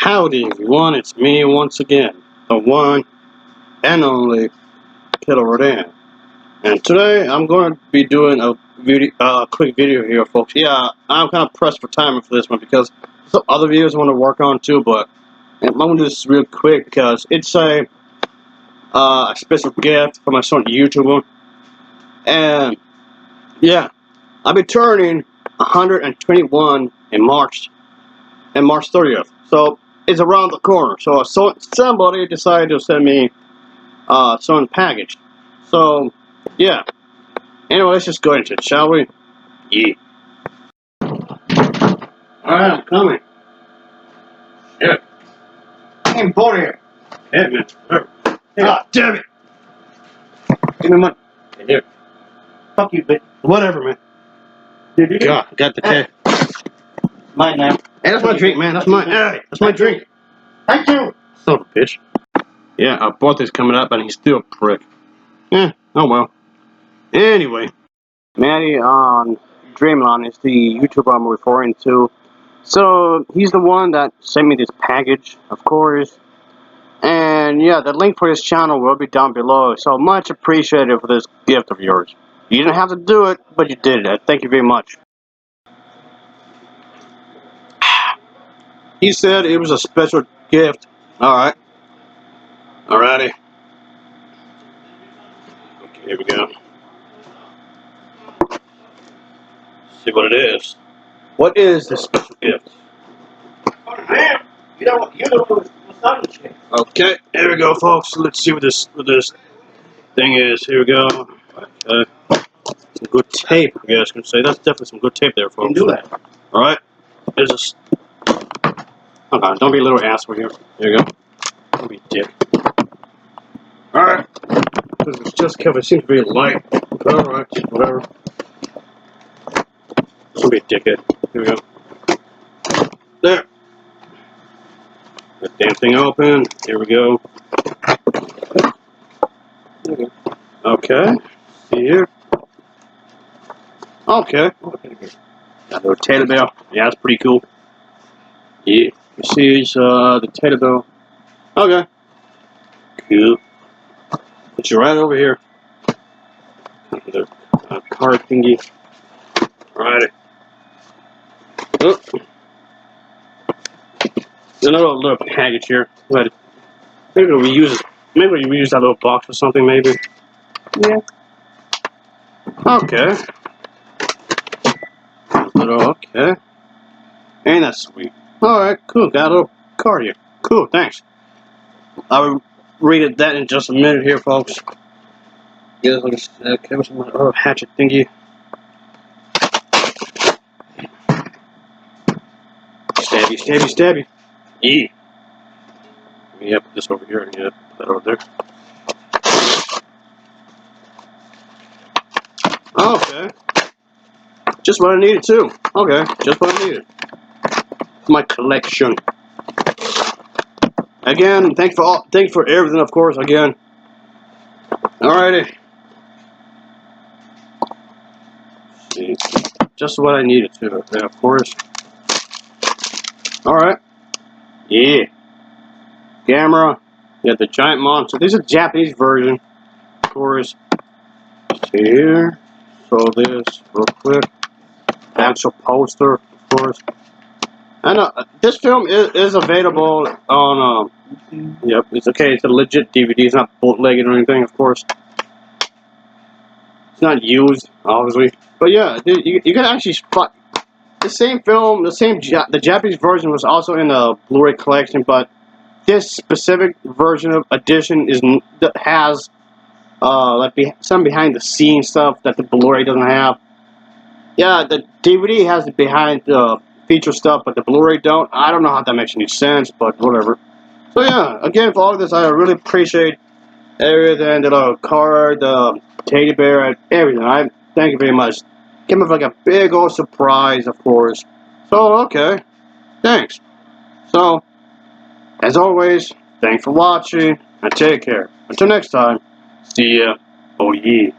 Howdy everyone, it's me once again, the one and only Killer Rodan. And today I'm going to be doing a quick video here, folks. Yeah, I'm kind of pressed for time for this one because some other videos I want to work on too, but I'm going to do this real quick because it's a special gift for my son YouTuber. And yeah, I'll be turning 121 in March 30th. So it's around the corner. So somebody decided to send me some package. So yeah. Anyway, let's just go into it, shall we? Yeah. Alright, I'm coming. Yeah. Hey, boy here. Yeah, man. Ah, damn it. Give me money. Here. Fuck you, bitch. Whatever, man. God, got the tag. Mine now. Hey, that's my drink, man. That's my. Hey, that's my drink. Thank you. Son of a bitch. Yeah, our birthday's coming up, and he's still a prick. Oh well. Anyway, Matty on Dreamland is the YouTuber I'm referring to. So he's the one that sent me this package, of course. And yeah, the link for his channel will be down below. So much appreciated for this gift of yours. You didn't have to do it, but you did it. Thank you very much. He said it was a special gift. Alright. Alrighty. Okay, here we go. See what it is. What is this special gift? You know what's on the shit. Okay, here we go, folks. Let's see what this thing is. Here we go. Okay. Some good tape, I guess I can say. That's definitely some good tape there, folks. You can do that. Alright. There's this. Hold on, don't be a little asshole here. There you go. Don't be a dick. Alright. This is just covered. It seems to be light. Alright, whatever. Don't be a dickhead. Here we go. There. That damn thing open. Here we go. Okay. See here. Okay. Got a little tater bell. Yeah, that's pretty cool. Yeah. You see the tater bell. Okay. Cool. Put you right over here. The card thingy. Alrighty. Oh. There's another little package here. Maybe we use that little box for something, maybe. Yeah. Okay. Okay. Ain't that sweet? Alright, cool. Got a little card here. Cool, thanks. I'll read that in just a minute here, folks. Yeah, okay, what's my other hatchet thingy? Stabby, stabby, stabby. Yeah. Yeah, put this over here and put that over there. Okay. Just what I needed too. Okay, just what I needed. My collection. Again, thanks for everything, of course. Again. Alrighty. See, just what I needed too. Okay, of course. Alright. Yeah. Camera. You got the giant monster. This is a Japanese version, of course. See here. So this real quick. Actual poster, of course. And this film is available on. Yep, it's okay. It's a legit DVD. It's not bootlegged or anything, of course. It's not used, obviously. But yeah, you can actually spot the same film. The Japanese version was also in the Blu-ray collection, but this specific version of edition has like some behind the scenes stuff that the Blu-ray doesn't have. Yeah, the DVD has the behind the feature stuff, but the Blu-ray don't. I don't know how that makes any sense, but whatever. So yeah, again, for all of this, I really appreciate everything, the card, the teddy bear, and everything. I thank you very much. Came up like a big old surprise, of course. So, okay. Thanks. So, as always, thanks for watching, and take care. Until next time, see ya. Oh yeah.